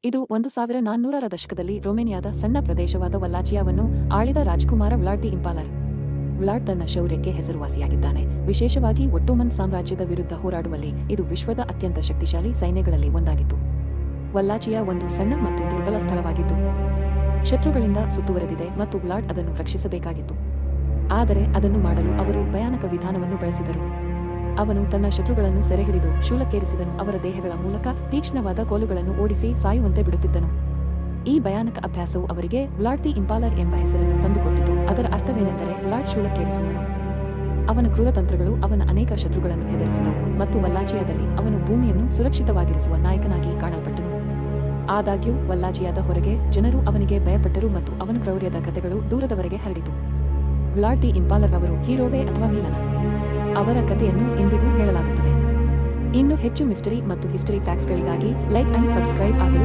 ಇದು 1400ರ ದಶಕದಲ್ಲಿ ರೊಮೇನಿಯಾದ ಸಣ್ಣ ಪ್ರದೇಶವಾದ ವಲ್ಲಾಚಿಯಾವನ್ನು ಆಳಿದ ರಾಜಕುಮಾರ ವ್ಲಾಡ್ ದಿ ಇಂಪಾಲರ್. ವ್ಲಾಡ್ ತನ್ನ ಶೌರ್ಯಕ್ಕೆ ಹೆಸರುವಾಸಿಯಾಗಿದ್ದಾನೆ. ವಿಶೇಷವಾಗಿ ಒಟ್ಟೋಮನ್ ಸಾಮ್ರಾಜ್ಯದ ವಿರುದ್ಧ ಹೋರಾಡುವಲ್ಲಿ ಇದು ವಿಶ್ವದ ಅತ್ಯಂತ ಶಕ್ತಿಶಾಲಿ ಸೈನ್ಯಗಳಲ್ಲಿ ಒಂದಾಗಿತ್ತು. ವಲ್ಲಾಚಿಯಾ ಒಂದು ಸಣ್ಣ ಮತ್ತು ದುರ್ಬಲ ಸ್ಥಳವಾಗಿದ್ದು ಶತ್ರುಗಳಿಂದ ಸುತ್ತುವರೆದಿದೆ ಮತ್ತು ವ್ಲಾಡ್ ಅದನ್ನು ರಕ್ಷಿಸಬೇಕಾಗಿತ್ತು. ಆದರೆ ಅದನ್ನು ಮಾಡಲು ಅವರು ಭಯಾನಕ ವಿಧಾನವನ್ನು ಬಳಸಿದರು. ಅವನು ತನ್ನ ಶತ್ರುಗಳನ್ನು ಸೆರೆಹಿಡಿದು ಶೂಲಕ್ಕೇರಿಸಿದನು, ಅವರ ದೇಹಗಳ ಮೂಲಕ ತೀಕ್ಷ್ಣವಾದ ಕೋಲುಗಳನ್ನು ಓಡಿಸಿ ಸಾಯುವಂತೆ ಬಿಡುತ್ತಿದ್ದನು. ಈ ಭಯಾನಕ ಅಭ್ಯಾಸವು ಅವರಿಗೆ ವ್ಲಾಡ್ ದಿ ಇಂಪಾಲರ್ ಎಂಬ ಹೆಸರನ್ನು ತಂದುಕೊಟ್ಟಿತು. ಅದರ ಅರ್ಥವೇನೆಂದರೆ ವ್ಲಾಡ್ ಶೂಲಕ್ಕೇರಿಸುವವನು. ಅವನ ಕ್ರೂರತಂತ್ರಗಳು ಅವನ ಅನೇಕ ಶತ್ರುಗಳನ್ನು ಹೆದರಿಸಿದವು ಮತ್ತು ವಲ್ಲಾಚಿಯಾದಲ್ಲಿ ಅವನು ಭೂಮಿಯನ್ನು ಸುರಕ್ಷಿತವಾಗಿರಿಸುವ ನಾಯಕನಾಗಿ ಕಾಣಲ್ಪಟ್ಟನು. ಆದಾಗ್ಯೂ ವಲ್ಲಾಚಿಯಾದ ಹೊರಗೆ ಜನರು ಅವನಿಗೆ ಭಯಪಟ್ಟರು ಮತ್ತು ಅವನ ಕ್ರೌರ್ಯದ ಕಥೆಗಳು ದೂರದವರೆಗೆ ಹರಡಿತು. ವ್ಲಾಡ್ ದಿ ಇಂಪಾಲರ್ ಅವರು ಹೀರೋವೇ ಅಥವಾ ವಿಲನ? ಅವರ ಕಥೆಯನ್ನು ಇಂದಿಗೂ ಹೇಳಲಾಗುತ್ತದೆ. ಇನ್ನೂ ಹೆಚ್ಚು ಮಿಸ್ಟರಿ ಮತ್ತು ಹಿಸ್ಟರಿ ಫ್ಯಾಕ್ಟ್ಸ್ಗಳಿಗಾಗಿ ಲೈಕ್ ಅಂಡ್ ಸಬ್ಸ್ಕ್ರೈಬ್ ಆಗಲು